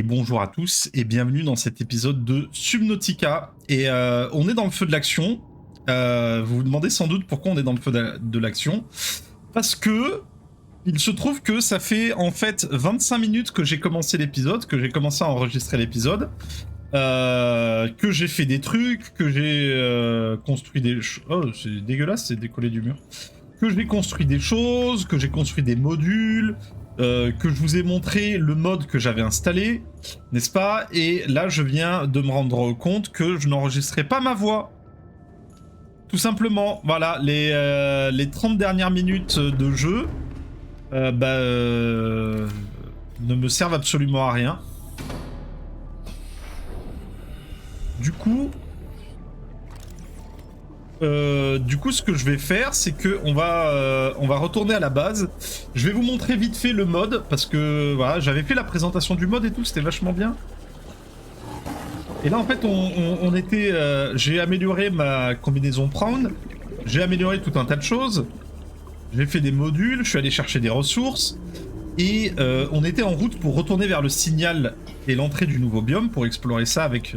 Et bonjour à tous et bienvenue dans cet épisode de Subnautica. Et on est dans le feu de l'action. Vous vous demandez sans doute pourquoi on est dans le feu de l'action. Parce que il se trouve que ça fait en fait 25 minutes que j'ai commencé l'épisode, que j'ai commencé à enregistrer l'épisode, que j'ai fait des trucs, que j'ai construit des... Oh, c'est dégueulasse, c'est décollé du mur. Que j'ai construit des choses, que j'ai construit des modules... que je vous ai montré le mode que j'avais installé, n'est-ce pas? Et là, je viens de me rendre compte que je n'enregistrais pas ma voix. Tout simplement, voilà, les 30 dernières minutes de jeu ne me servent absolument à rien. Du coup, ce que je vais faire, c'est que on va retourner à la base. Je vais vous montrer vite fait le mode, parce que voilà, j'avais fait la présentation du mode et tout, c'était vachement bien. Et là, en fait, on était... j'ai amélioré ma combinaison Prawn, j'ai amélioré tout un tas de choses, j'ai fait des modules, je suis allé chercher des ressources, et on était en route pour retourner vers le signal et l'entrée du nouveau biome, pour explorer ça avec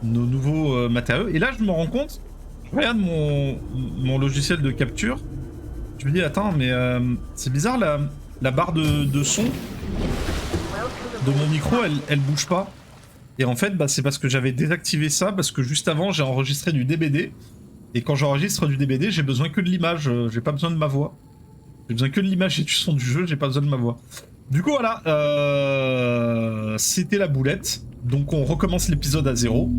nos nouveaux matériaux. Et là, je me rends compte... Je regarde mon logiciel de capture. Je me dis, attends, mais c'est bizarre, la barre de son de mon micro, elle bouge pas. Et en fait, c'est parce que j'avais désactivé ça, parce que juste avant, j'ai enregistré du DBD. Et quand j'enregistre du DBD, j'ai besoin que de l'image, j'ai pas besoin de ma voix. J'ai besoin que de l'image et du son du jeu, j'ai pas besoin de ma voix. Du coup, voilà, c'était la boulette. Donc on recommence l'épisode à 0.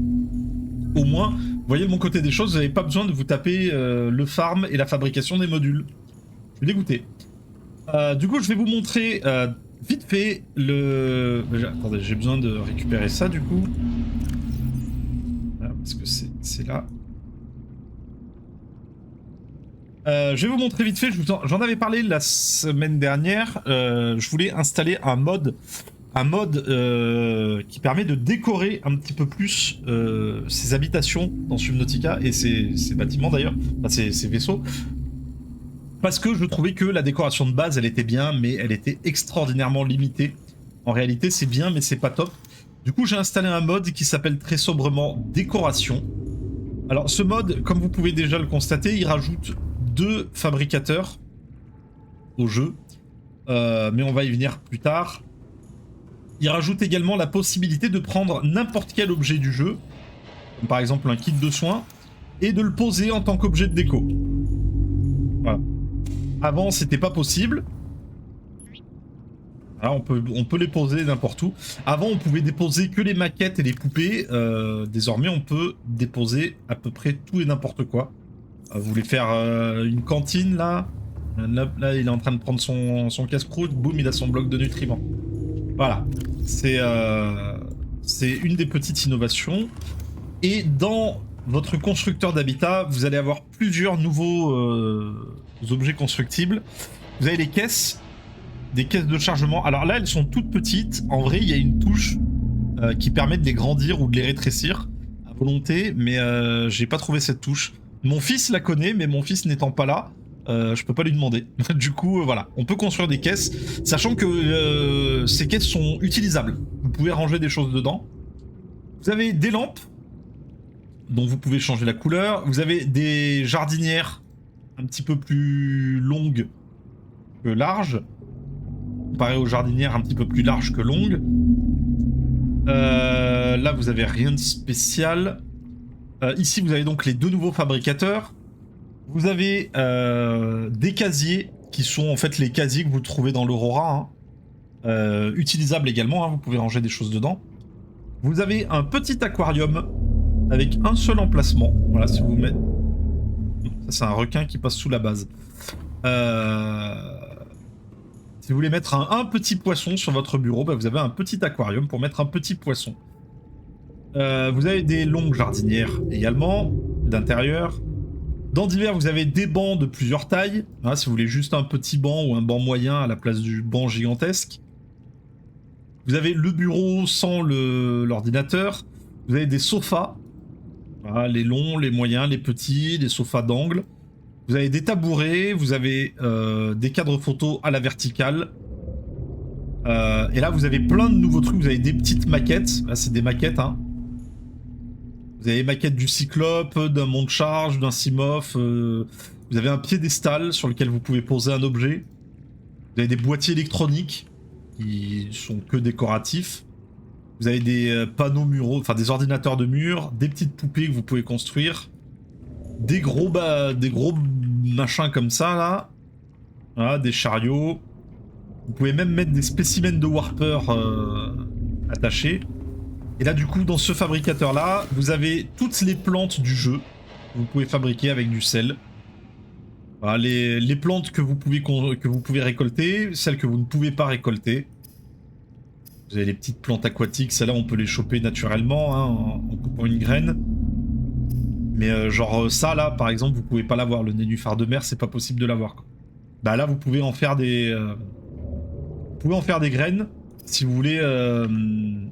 Au moins, vous voyez de mon côté des choses, vous n'avez pas besoin de vous taper le farm et la fabrication des modules. Je suis dégoûté. Du coup, je vais vous montrer vite fait le... Attendez, j'ai besoin de récupérer ça du coup. Voilà, parce que c'est là. Je vais vous montrer vite fait, j'en avais parlé la semaine dernière, je voulais installer un mode qui permet de décorer un petit peu plus ses habitations dans Subnautica et ses bâtiments d'ailleurs, enfin ses vaisseaux. Parce que je trouvais que la décoration de base elle était bien, mais elle était extraordinairement limitée. En réalité c'est bien mais c'est pas top. Du coup j'ai installé un mode qui s'appelle très sobrement décoration. Alors ce mode, comme vous pouvez déjà le constater, il rajoute 2 fabricateurs au jeu. Mais on va y venir plus tard. Il rajoute également la possibilité de prendre n'importe quel objet du jeu, comme par exemple un kit de soins, et de le poser en tant qu'objet de déco. Voilà. Avant, c'était pas possible. Là, on peut les poser n'importe où. Avant, on pouvait déposer que les maquettes et les poupées. Désormais, on peut déposer à peu près tout et n'importe quoi. Vous voulez faire une cantine, là, il est en train de prendre son casse-croûte. Boum, il a son bloc de nutriments. Voilà, c'est une des petites innovations. Et dans votre constructeur d'habitat, vous allez avoir plusieurs nouveaux objets constructibles. Vous avez les caisses, des caisses de chargement. Alors là, elles sont toutes petites. En vrai, il y a une touche qui permet de les grandir ou de les rétrécir à volonté, mais j'ai pas trouvé cette touche. Mon fils la connaît, mais mon fils n'étant pas là, je peux pas lui demander. Du coup, voilà, on peut construire des caisses, sachant que ces caisses sont utilisables. Vous pouvez ranger des choses dedans. Vous avez des lampes, dont vous pouvez changer la couleur. Vous avez des jardinières un petit peu plus longues que larges, comparé aux jardinières un petit peu plus larges que longues. Là, vous avez rien de spécial. Ici, vous avez donc les 2 nouveaux fabricateurs. Vous avez des casiers qui sont en fait les casiers que vous trouvez dans l'Aurora, hein. Utilisables également, hein, vous pouvez ranger des choses dedans. Vous avez un petit aquarium avec un seul emplacement. Voilà, si vous mettez... Ça, c'est un requin qui passe sous la base. Si vous voulez mettre un petit poisson sur votre bureau, vous avez un petit aquarium pour mettre un petit poisson. Vous avez des longues jardinières également, d'intérieur. Dans divers, vous avez des bancs de plusieurs tailles. Hein, si vous voulez juste un petit banc ou un banc moyen à la place du banc gigantesque. Vous avez le bureau sans l'ordinateur. Vous avez des sofas. Voilà, les longs, les moyens, les petits, les sofas d'angle. Vous avez des tabourets. Vous avez des cadres photos à la verticale. Et là, vous avez plein de nouveaux trucs. Vous avez des petites maquettes. Là, c'est des maquettes, hein. Vous avez des maquettes du Cyclope, d'un Mont de Charge, d'un Simof. Vous avez un piédestal sur lequel vous pouvez poser un objet. Vous avez des boîtiers électroniques qui sont que décoratifs. Vous avez des panneaux muraux, enfin des ordinateurs de mur, des petites poupées que vous pouvez construire, des gros machins comme ça là, voilà, des chariots. Vous pouvez même mettre des spécimens de Warper attachés. Et là du coup dans ce fabricateur là, vous avez toutes les plantes du jeu que vous pouvez fabriquer avec du sel. Voilà, les plantes que vous pouvez récolter, celles que vous ne pouvez pas récolter. Vous avez les petites plantes aquatiques, celles-là on peut les choper naturellement hein, en coupant une graine. Mais genre ça là par exemple vous pouvez pas l'avoir, le nénuphar de mer c'est pas possible de l'avoir. Bah là vous pouvez en faire des... Vous pouvez en faire des graines si vous voulez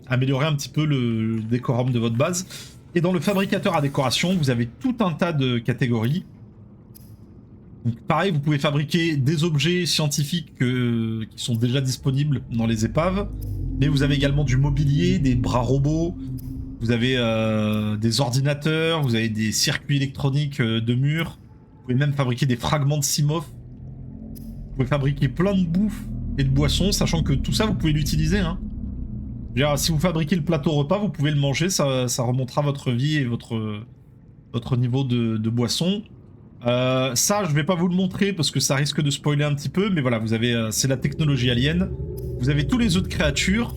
améliorer un petit peu le décorum de votre base. Et dans le fabricateur à décoration vous avez tout un tas de catégories. Donc pareil, vous pouvez fabriquer des objets scientifiques qui sont déjà disponibles dans les épaves, mais vous avez également du mobilier, des bras robots, vous avez des ordinateurs, vous avez des circuits électroniques de murs, vous pouvez même fabriquer des fragments de Simof, vous pouvez fabriquer plein de bouffe et de boissons, sachant que tout ça vous pouvez l'utiliser. Hein. Si vous fabriquez le plateau repas, vous pouvez le manger, ça remontera votre vie et votre niveau de boisson. Ça, je vais pas vous le montrer parce que ça risque de spoiler un petit peu, mais voilà, vous avez, c'est la technologie alien. Vous avez tous les autres créatures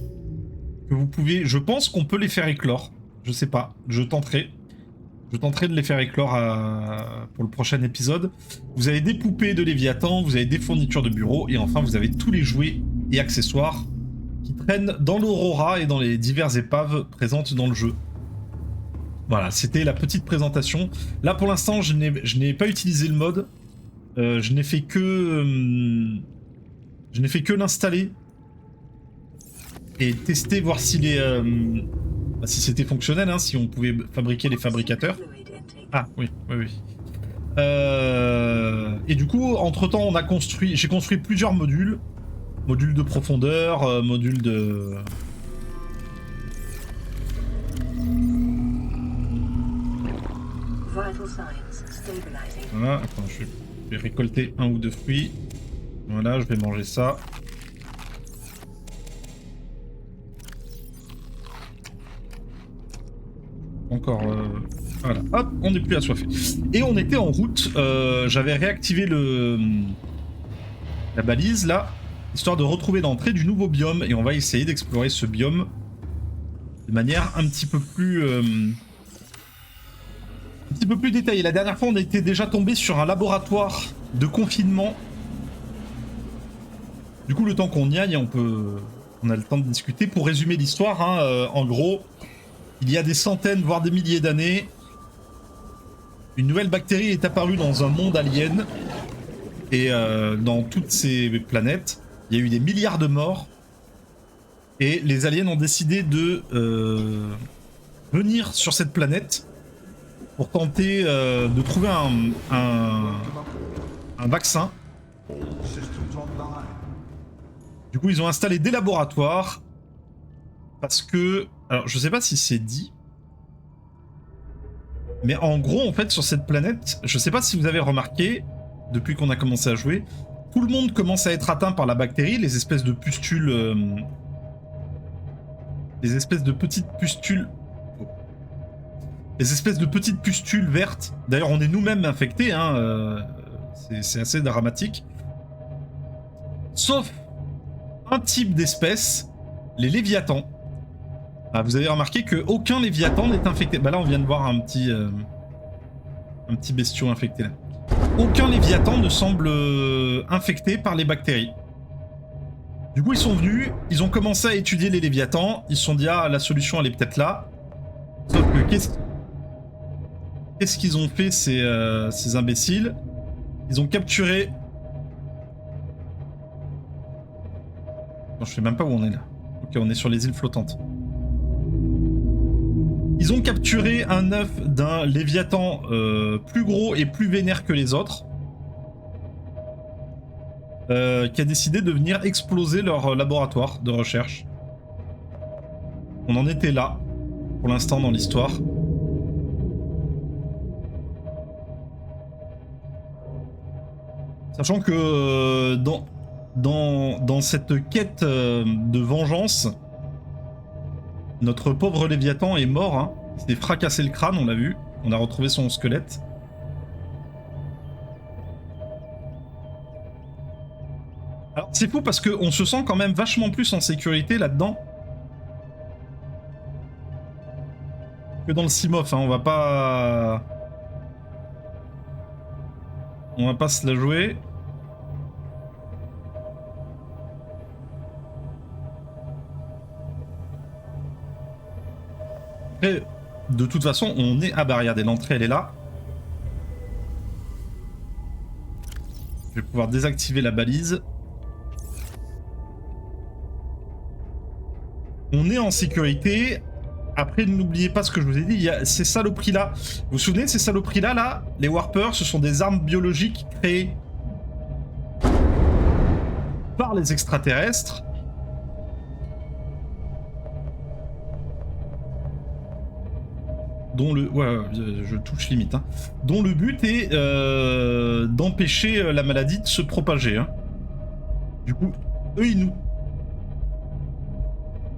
que vous pouvez. Je pense qu'on peut les faire éclore. Je sais pas, je tenterai de les faire éclore pour le prochain épisode. Vous avez des poupées de Léviathan, vous avez des fournitures de bureau, et enfin vous avez tous les jouets et accessoires qui traînent dans l'Aurora et dans les diverses épaves présentes dans le jeu. Voilà, c'était la petite présentation. Là, pour l'instant, je n'ai pas utilisé le mode. Je n'ai fait que l'installer et tester, voir si si c'était fonctionnel, hein, si on pouvait fabriquer les fabricateurs. Ah oui. Et du coup, entre-temps, j'ai construit plusieurs modules. Module de profondeur, module de... Voilà, attends, je vais récolter un ou deux fruits. Voilà, je vais manger ça. Encore... Voilà, hop, on n'est plus assoiffé. Et on était en route, j'avais réactivé la balise, là, histoire de retrouver l'entrée du nouveau biome, et on va essayer d'explorer ce biome de manière un petit peu plus détaillée. La dernière fois, on était déjà tombé sur un laboratoire de confinement. Du coup, le temps qu'on y aille, on a le temps de discuter. Pour résumer l'histoire, hein, en gros, il y a des centaines, voire des milliers d'années, une nouvelle bactérie est apparue dans un monde alien. Et dans toutes ces planètes, il y a eu des milliards de morts. Et les aliens ont décidé de venir sur cette planète pour tenter de trouver un vaccin. Du coup, ils ont installé des laboratoires parce que... Alors, je sais pas si c'est dit, mais en gros, en fait, sur cette planète, je sais pas si vous avez remarqué, depuis qu'on a commencé à jouer, tout le monde commence à être atteint par la bactérie, les espèces de pustules... les espèces de petites pustules... Les espèces de petites pustules vertes. D'ailleurs, on est nous-mêmes infectés, hein, c'est assez dramatique. Sauf un type d'espèce, les léviathans. Ah, vous avez remarqué qu'aucun léviathan n'est infecté. Bah là, on vient de voir un petit bestiau infecté là. Aucun léviathan ne semble infecté par les bactéries. Du coup, ils sont venus, ils ont commencé à étudier les léviathans, ils se sont dit, ah, la solution, elle est peut-être là. Sauf que, qu'est-ce qu'ils ont fait, ces imbéciles? Ils ont capturé... Non, je sais même pas où on est là. Ok, on est sur les îles flottantes. Ils ont capturé un œuf d'un léviathan plus gros et plus vénère que les autres. qui a décidé de venir exploser leur laboratoire de recherche. On en était là, pour l'instant, dans l'histoire. Sachant que dans cette quête de vengeance, notre pauvre Léviathan est mort. Hein. Il s'est fracassé le crâne, on l'a vu. On a retrouvé son squelette. Alors c'est fou parce qu'on se sent quand même vachement plus en sécurité là-dedans que dans le Simof. Hein. On va pas se la jouer. Après, de toute façon, on est... Ah bah regardez, l'entrée elle est là. Je vais pouvoir désactiver la balise. On est en sécurité. Après, n'oubliez pas ce que je vous ai dit, il y a ces saloperies-là. Vous vous souvenez de ces saloperies-là, là? Les Warpers, ce sont des armes biologiques créées par les extraterrestres. Dont le... Ouais, je touche limite. Hein. Dont le but est d'empêcher la maladie de se propager. Hein. Du coup, eux, ils nous...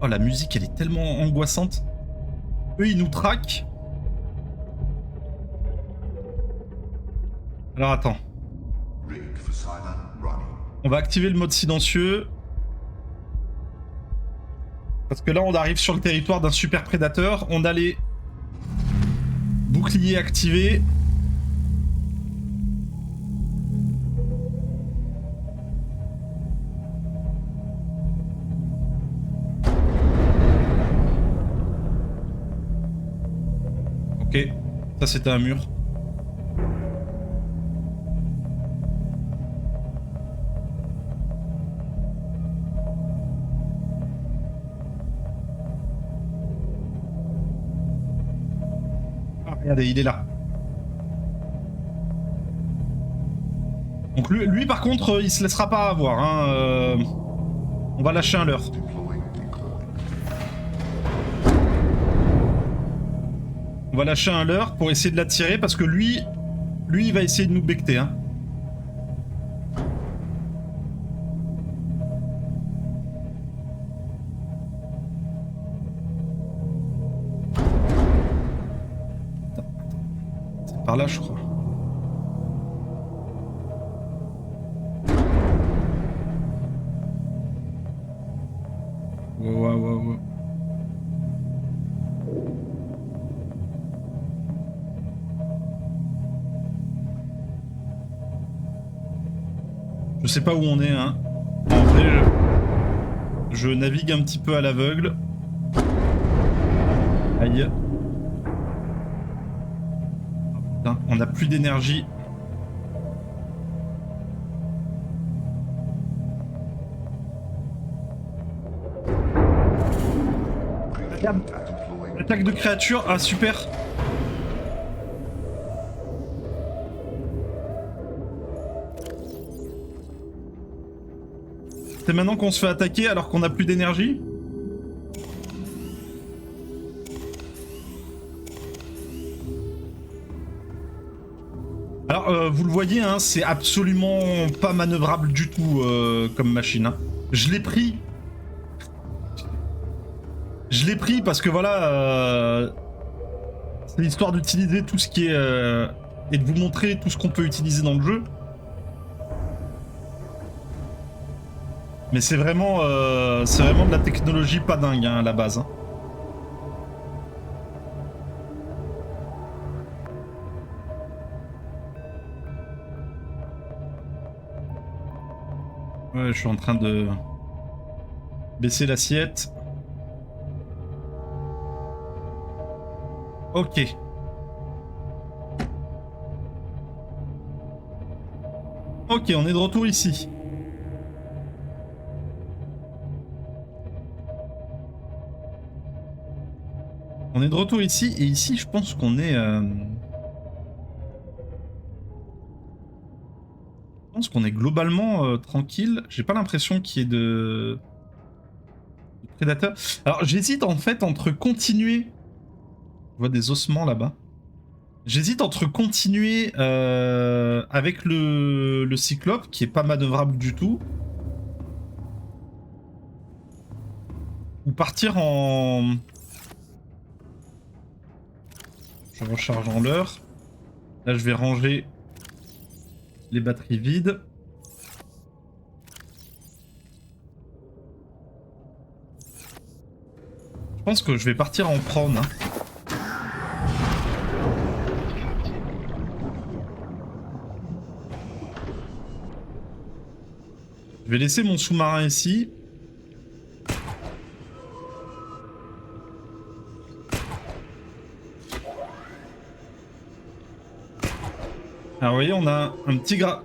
Oh, la musique, elle est tellement angoissante. Eux, ils nous traquent. Alors, attends. On va activer le mode silencieux. Parce que là, on arrive sur le territoire d'un super prédateur. On a les... Bouclier activé. Ok, ça c'était un mur. Regardez, il est là. Donc lui par contre, il se laissera pas avoir. Hein. On va lâcher un leurre. On va lâcher un leurre pour essayer de l'attirer parce que lui, il va essayer de nous becter. Hein. C'est par là, je crois. Wow. Je sais pas où on est, hein. En vrai, je navigue un petit peu à l'aveugle. Aïe. Oh, putain, on n'a plus d'énergie. Attaque de créature, ah super. C'est maintenant qu'on se fait attaquer alors qu'on n'a plus d'énergie? Alors vous le voyez, hein, c'est absolument pas manœuvrable du tout comme machine. Hein. Je l'ai pris. Je l'ai pris parce que voilà, c'est l'histoire d'utiliser tout ce qui est... et de vous montrer tout ce qu'on peut utiliser dans le jeu. Mais c'est vraiment de la technologie pas dingue hein, à la base. Hein. Ouais, je suis en train de baisser l'assiette. Ok. Ok, on est de retour ici. On est de retour ici, et ici, je pense qu'on est... Je pense qu'on est globalement tranquille. J'ai pas l'impression qu'il y ait de prédateurs. Alors j'hésite en fait entre continuer. Je vois des ossements là-bas. J'hésite entre continuer avec le cyclope qui est pas manœuvrable du tout. Ou partir en... Je recharge en l'heure. Là je vais ranger les batteries vides. Je pense que je vais partir en prône. Hein. Je vais laisser mon sous-marin ici. Alors vous voyez, on a un petit grappin.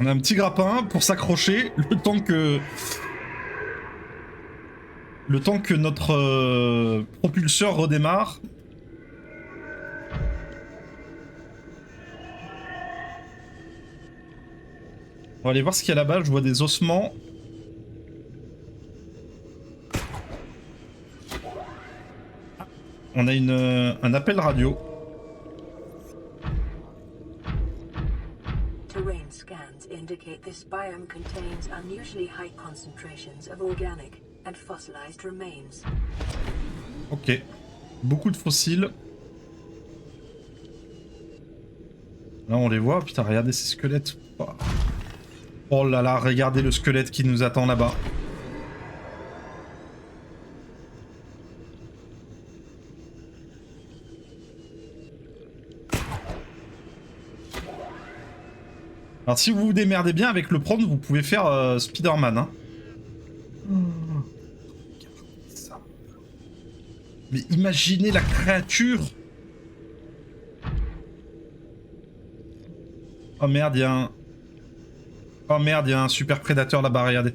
On a un petit grappin pour s'accrocher le temps que... notre propulseur redémarre. On va aller voir ce qu'il y a là-bas, je vois des ossements. On a un appel radio. Terrain scans indicate this biome contains unusually high concentrations of organic and fossilized remains. Ok. Beaucoup de fossiles. Là on les voit, putain regardez ces squelettes. Oh là là, regardez le squelette qui nous attend là-bas. Alors si vous vous démerdez bien avec le prône, vous pouvez faire Spider-Man. Hein. Regardez ça. Mais imaginez la créature. Oh merde, il y a un... Oh merde, il y a un super prédateur là-bas, regardez.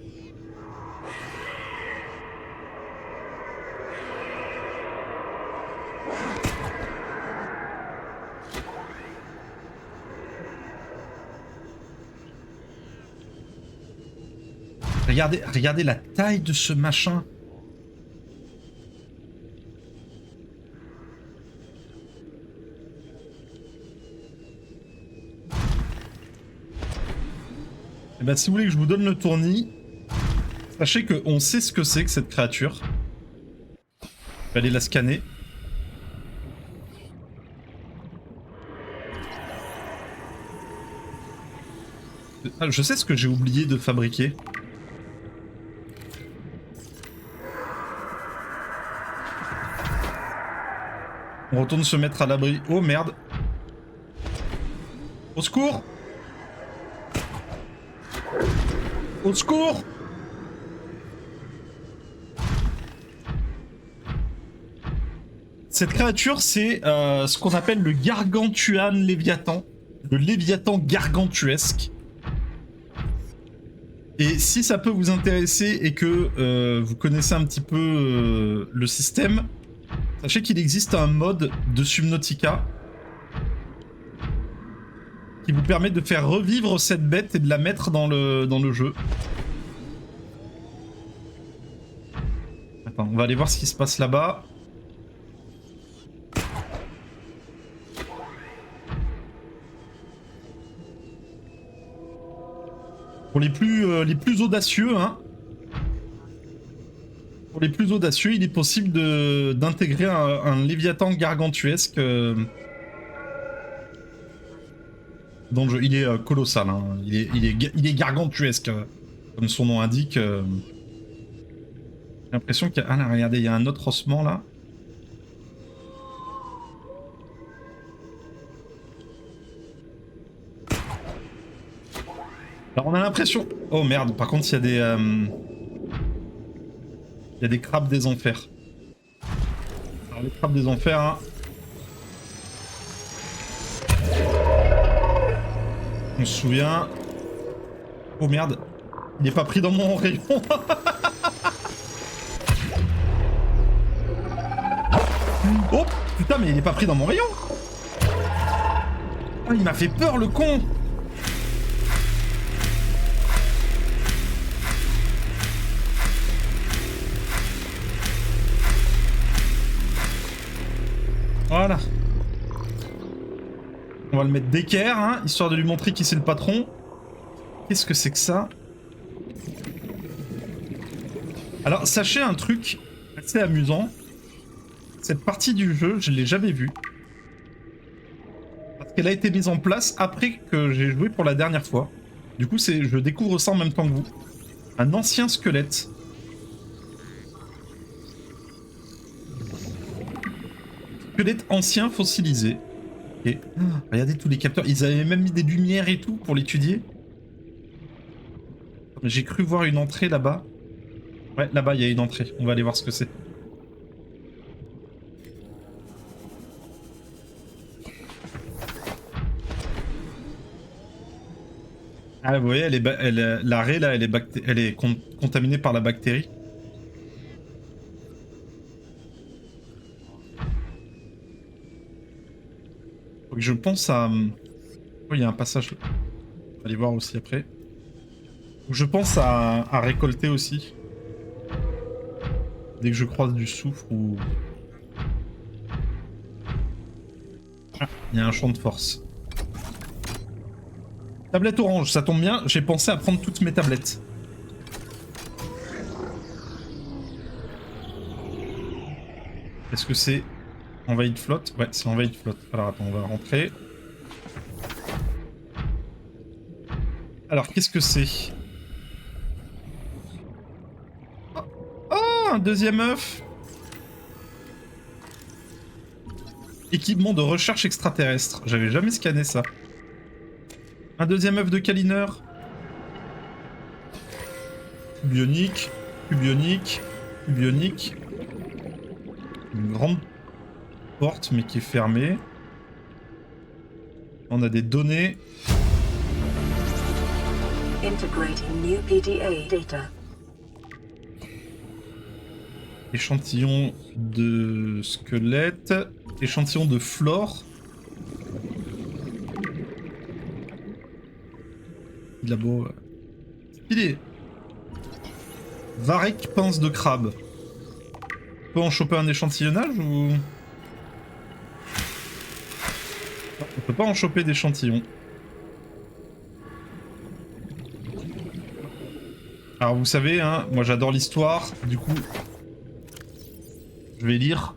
Regardez la taille de ce machin. Et ben si vous voulez que je vous donne le tournis, sachez qu'on sait ce que c'est que cette créature. Je vais aller la scanner. Ah, je sais ce que j'ai oublié de fabriquer. On retourne se mettre à l'abri. Oh merde. Au secours! Au secours! Cette créature, c'est ce qu'on appelle le Gargantuan Léviathan. Le Léviathan gargantuesque. Et si ça peut vous intéresser et que vous connaissez un petit peu le système, sachez qu'il existe un mode de Subnautica qui vous permet de faire revivre cette bête et de la mettre dans le jeu. Attends, on va aller voir ce qui se passe là-bas. Pour les plus audacieux, hein. Pour les plus audacieux, il est possible d'intégrer un Léviathan gargantuesque dans le jeu. Il est colossal, hein. Il est gargantuesque, comme son nom indique. J'ai l'impression qu'il y a... Ah là, regardez, il y a un autre ossement là. Alors on a l'impression... Oh merde, par contre il y a des... Il y a des crabes des enfers. Alors les crabes des enfers, hein. On se souvient... Oh merde, il est pas pris dans mon rayon. Oh putain, mais il est pas pris dans mon rayon. Ah, il m'a fait peur, le con! Voilà. On va le mettre d'équerre, hein, histoire de lui montrer qui c'est le patron. Qu'est-ce que c'est que ça? Alors, sachez un truc assez amusant. Cette partie du jeu, je l'ai jamais vue. Parce qu'elle a été mise en place après que j'ai joué pour la dernière fois. Du coup, je découvre ça en même temps que vous. Un ancien squelette. Squelette ancien fossilisé. Ok. Regardez tous les capteurs. Ils avaient même mis des lumières et tout pour l'étudier. J'ai cru voir une entrée là-bas. Ouais, là-bas, il y a une entrée. On va aller voir ce que c'est. Ah, vous voyez, l'arrêt, là, elle est contaminée par la bactérie. Faut que je pense à... Oh, il y a un passage. On va aller voir aussi après. Faut que je pense à récolter aussi. Dès que je croise du soufre ou... Ah, il y a un champ de force. Tablette orange, ça tombe bien, j'ai pensé à prendre toutes mes tablettes. Est-ce que c'est envahi de flotte? Ouais, c'est envahi de flotte. Alors attends, on va rentrer. Alors, qu'est-ce que c'est? Oh, un deuxième œuf! Équipement de recherche extraterrestre. J'avais jamais scanné ça. Un deuxième œuf de Kaliner. Bionique, bionique, bionique. Une grande porte mais qui est fermée. On a des données. Integrating new PDA data. Échantillon de squelette. Échantillon de flore. Labo. Stylé. Varek pince de crabe. On peut en choper un échantillonnage ou... On peut pas en choper d'échantillon. Alors vous savez, hein, moi j'adore l'histoire, du coup... Je vais lire.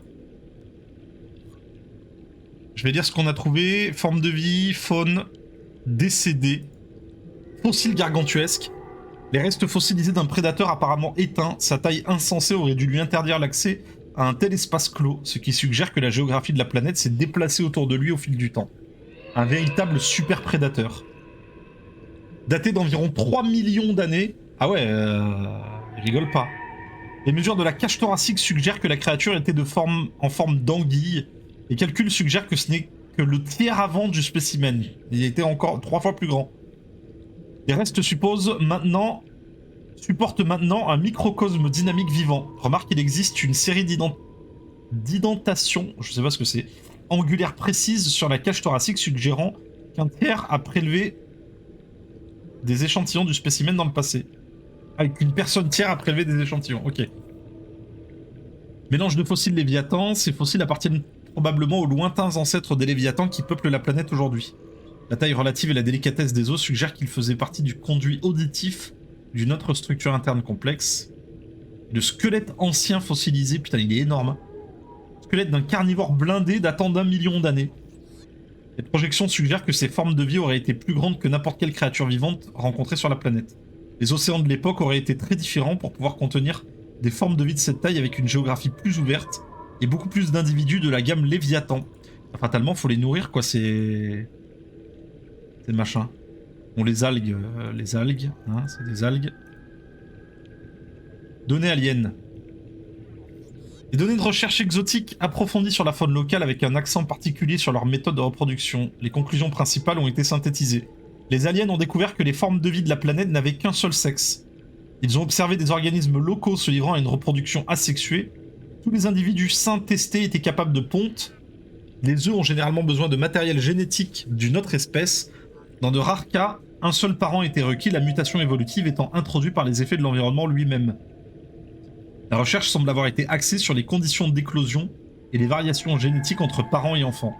Je vais lire ce qu'on a trouvé. Forme de vie, faune, décédé, fossile gargantuesque. Les restes fossilisés d'un prédateur apparemment éteint, sa taille insensée aurait dû lui interdire l'accès à un tel espace clos, ce qui suggère que la géographie de la planète s'est déplacée autour de lui au fil du temps. Un véritable super prédateur. Daté d'environ 3 millions d'années... Ah ouais, rigole pas. Les mesures de la cage thoracique suggèrent que la créature était en forme d'anguille. Les calculs suggèrent que ce n'est que le tiers avant du spécimen. Il était encore 3 fois plus grand. Les restes supportent maintenant un microcosme dynamique vivant. Remarque qu'il existe une série d'indentations, je sais pas ce que c'est, angulaires précises sur la cage thoracique suggérant qu'un tiers a prélevé des échantillons du spécimen dans le passé. Avec une personne tiers a prélevé des échantillons, ok. Mélange de fossiles léviathans, ces fossiles appartiennent probablement aux lointains ancêtres des léviathans qui peuplent la planète aujourd'hui. La taille relative et la délicatesse des os suggèrent qu'il faisait partie du conduit auditif d'une autre structure interne complexe. Le squelette ancien fossilisé, putain il est énorme. Squelette d'un carnivore blindé datant d'1 million d'années. Les projections suggèrent que ces formes de vie auraient été plus grandes que n'importe quelle créature vivante rencontrée sur la planète. Les océans de l'époque auraient été très différents pour pouvoir contenir des formes de vie de cette taille avec une géographie plus ouverte et beaucoup plus d'individus de la gamme Léviathan. Fatalement, faut les nourrir quoi, c'est machin. Bon, les algues, hein, c'est des algues. Données aliens. Les données de recherche exotiques approfondies sur la faune locale avec un accent particulier sur leur méthode de reproduction. Les conclusions principales ont été synthétisées. Les aliens ont découvert que les formes de vie de la planète n'avaient qu'un seul sexe. Ils ont observé des organismes locaux se livrant à une reproduction asexuée. Tous les individus sains testés étaient capables de ponte. Les œufs ont généralement besoin de matériel génétique d'une autre espèce. Dans de rares cas, un seul parent était requis, la mutation évolutive étant introduite par les effets de l'environnement lui-même. La recherche semble avoir été axée sur les conditions d'éclosion et les variations génétiques entre parents et enfants.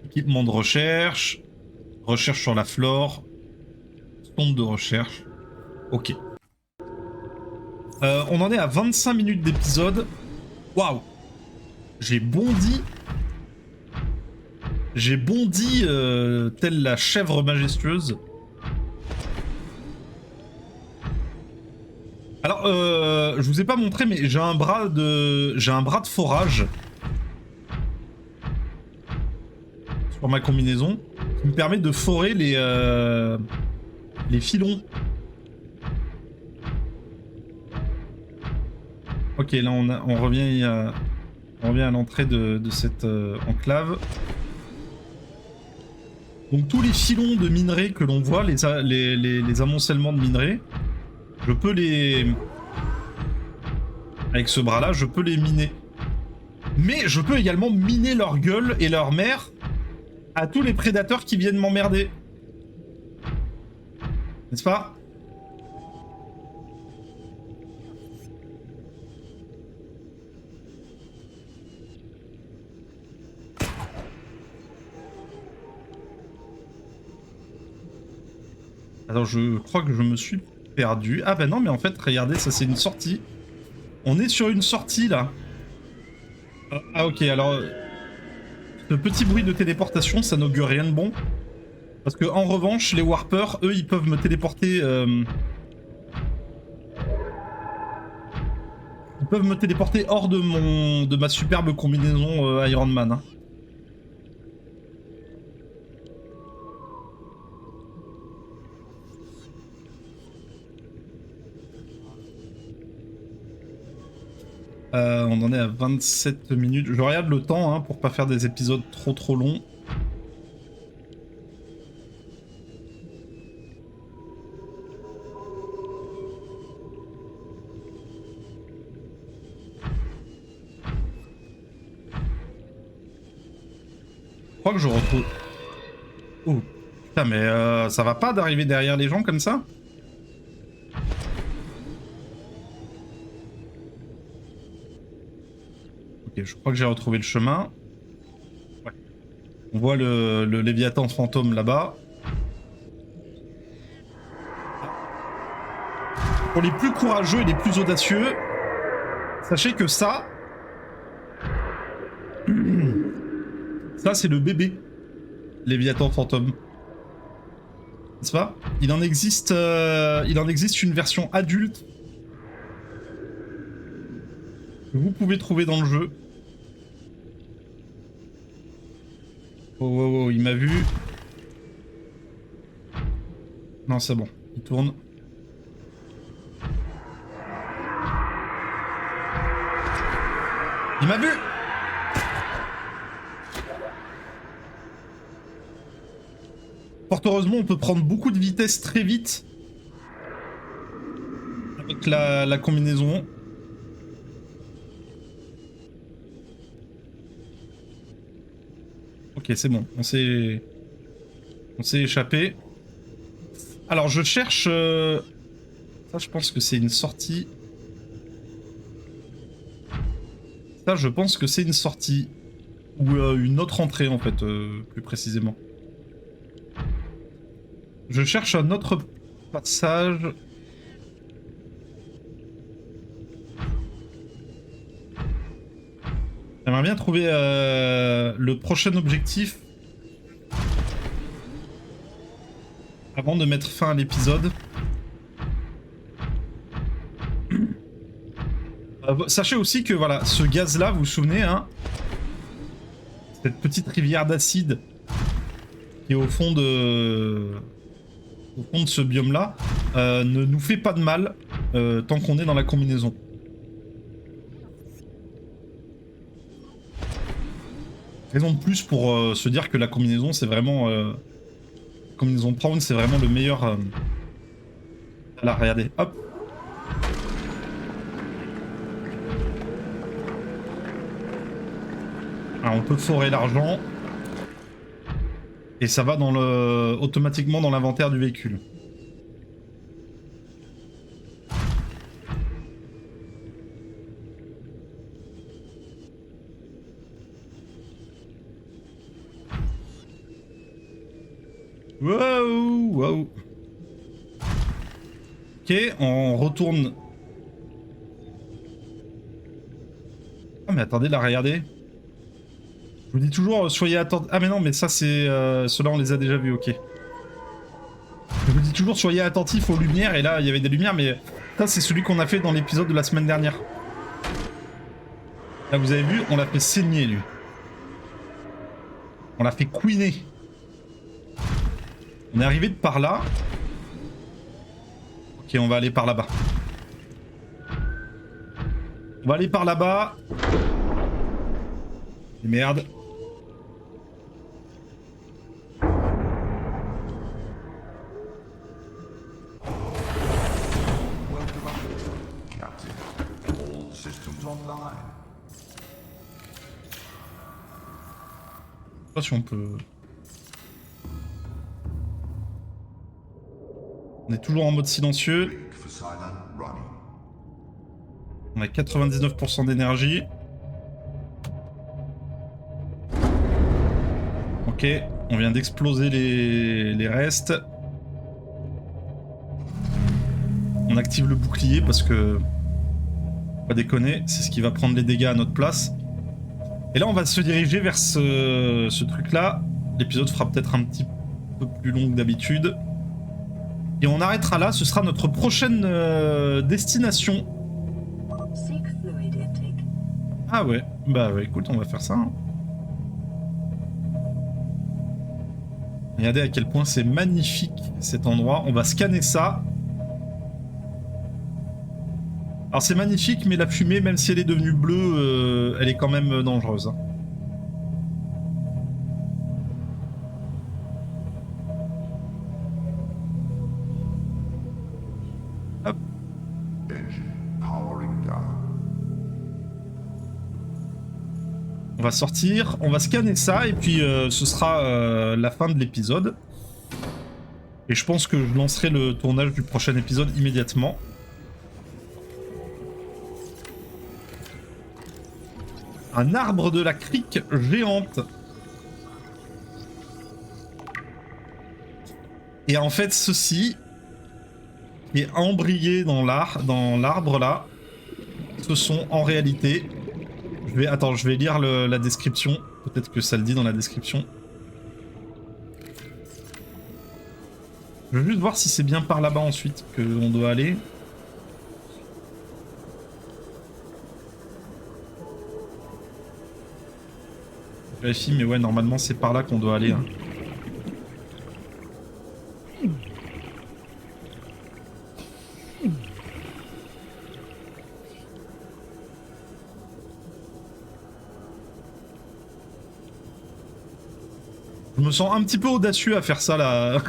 Équipement de recherche, recherche sur la flore, sonde de recherche. Ok. On en est à 25 minutes d'épisode. Waouh! J'ai bondi. J'ai bondi telle la chèvre majestueuse. Alors, je vous ai pas montré, mais j'ai un bras de forage sur ma combinaison qui me permet de forer les filons. Ok, là on revient à l'entrée de cette enclave. Donc tous les filons de minerais que l'on voit, les amoncellements de minerais, je peux les... Avec ce bras-là, je peux les miner. Mais je peux également miner leur gueule et leur mère à tous les prédateurs qui viennent m'emmerder. N'est-ce pas ? Attends, je crois que je me suis perdu. Ah bah non, mais en fait, regardez, ça c'est une sortie. On est sur une sortie, là. Ah ok, alors... Ce petit bruit de téléportation, ça n'augure rien de bon. Parce que en revanche, les Warpers, eux, ils peuvent me téléporter... Ils peuvent me téléporter hors de ma superbe combinaison Iron Man. Hein. On en est à 27 minutes. Je regarde le temps hein, pour pas faire des épisodes trop longs. Je crois que je retrouve... Oh, putain mais ça va pas d'arriver derrière les gens comme ça ? Ok, je crois que j'ai retrouvé le chemin. Ouais. On voit le Léviathan fantôme là-bas. Pour les plus courageux et les plus audacieux, sachez que ça... Ça, c'est le bébé Léviathan fantôme. N'est-ce pas ? Il en existe une version adulte que vous pouvez trouver dans le jeu. Oh, il m'a vu. Non, c'est bon. Il tourne. Il m'a vu! Fort heureusement, on peut prendre beaucoup de vitesse très vite avec la combinaison. Ok, c'est bon, on s'est échappé. Alors, je cherche... Ça, je pense que c'est une sortie. Ça, je pense que c'est une sortie. Ou une autre entrée, en fait, plus précisément. Je cherche un autre passage. J'aimerais bien trouver le prochain objectif avant de mettre fin à l'épisode. Sachez aussi que voilà, ce gaz-là, vous vous souvenez, hein, cette petite rivière d'acide qui est au fond de ce biome-là, ne nous fait pas de mal tant qu'on est dans la combinaison. Raison de plus pour se dire que la combinaison, c'est vraiment... combinaison Brown, c'est vraiment le meilleur... Là, regardez, hop. Alors, on peut forer l'argent. Et ça va dans automatiquement dans l'inventaire du véhicule. Wow, wow. Ok, on retourne. Ah mais attendez, là, regardez. Je vous dis toujours, soyez attentifs. Ah mais non, mais ça c'est... Ceux-là on les a déjà vus, ok. Je vous dis toujours, soyez attentifs aux lumières, et là il y avait des lumières, mais ça c'est celui qu'on a fait dans l'épisode de la semaine dernière. Là vous avez vu, on l'a fait saigner lui. On l'a fait couiner. On est arrivé de par là. Ok, on va aller par là-bas. On va aller par là-bas. Merde. Je sais pas si on peut... On est toujours en mode silencieux. On a 99% d'énergie. Ok, on vient d'exploser les restes. On active le bouclier parce que... Pas déconner, c'est ce qui va prendre les dégâts à notre place. Et là on va se diriger vers ce truc-là. L'épisode fera peut-être un petit peu plus long que d'habitude. Et on arrêtera là, ce sera notre prochaine destination. Ah ouais, bah ouais, écoute, on va faire ça. Hein. Regardez à quel point c'est magnifique cet endroit. On va scanner ça. Alors c'est magnifique, mais la fumée, même si elle est devenue bleue, elle est quand même dangereuse. Hein. Hop. On va sortir, on va scanner ça, et puis ce sera la fin de l'épisode. Et je pense que je lancerai le tournage du prochain épisode immédiatement. Un arbre de la crique géante. Et en fait, ceci qui est embrayé dans l'arbre là, ce sont en réalité... Attends, je vais lire la description. Peut-être que ça le dit dans la description. Je veux juste voir si c'est bien par là-bas ensuite qu'on doit aller. Je vérifie, mais ouais, normalement c'est par là qu'on doit aller. Hein. Je me sens un petit peu audacieux à faire ça là.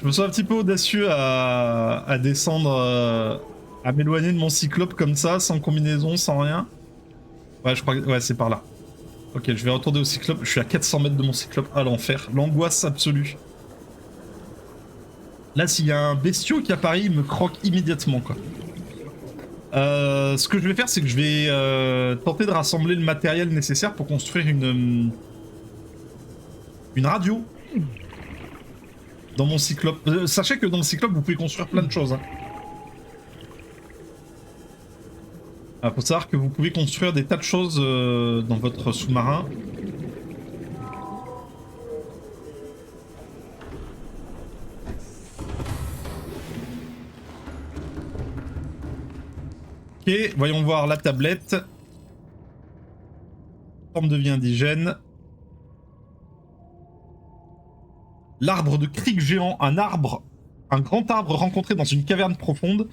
Je me sens un petit peu audacieux à descendre, à m'éloigner de mon cyclope comme ça, sans combinaison, sans rien. Ouais, je crois que ouais, c'est par là. Ok, je vais retourner au cyclope. Je suis à 400 mètres de mon cyclope. Ah, l'enfer. L'angoisse absolue. Là, s'il y a un bestiau qui apparaît, il me croque immédiatement, quoi. Ce que je vais faire, c'est que je vais tenter de rassembler le matériel nécessaire pour construire une radio dans mon cyclope. Sachez que dans le cyclope, vous pouvez construire plein de choses. Hein. Alors, faut savoir que vous pouvez construire des tas de choses dans votre sous-marin. Ok, voyons voir la tablette. Forme de vie indigène. L'arbre de crique géant, un grand arbre rencontré dans une caverne profonde.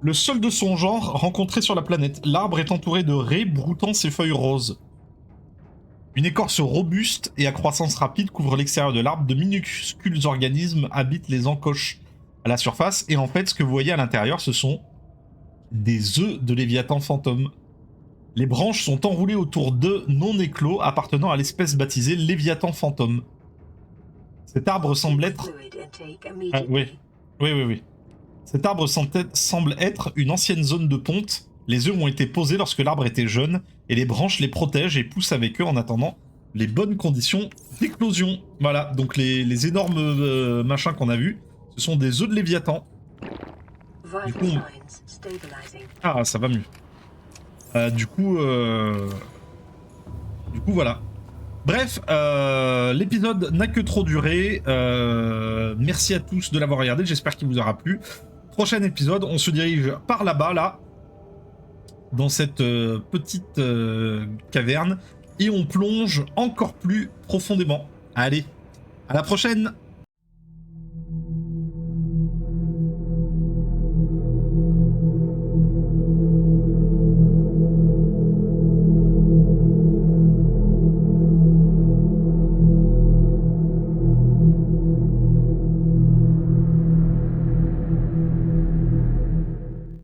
Le seul de son genre rencontré sur la planète. L'arbre est entouré de raies broutant ses feuilles roses. Une écorce robuste et à croissance rapide couvre l'extérieur de l'arbre. De minuscules organismes habitent les encoches à la surface. Et en fait, ce que vous voyez à l'intérieur, ce sont des œufs de Léviathan fantôme. Les branches sont enroulées autour d'œufs non éclos appartenant à l'espèce baptisée Léviathan fantôme. Cet arbre semble être... Fluid intake Ah, immediately. oui. Cet arbre semble être une ancienne zone de ponte. Les œufs ont été posés lorsque l'arbre était jeune et les branches les protègent et poussent avec eux en attendant les bonnes conditions d'éclosion. Voilà, donc les énormes machins qu'on a vus, ce sont des œufs de Léviathan. Vital coup, signs stabilizing. Ah, ça va mieux. Du coup, voilà. Bref, l'épisode n'a que trop duré. Merci à tous de l'avoir regardé. J'espère qu'il vous aura plu. Prochain épisode, on se dirige par là-bas, là, dans cette petite caverne, et on plonge encore plus profondément. Allez, à la prochaine!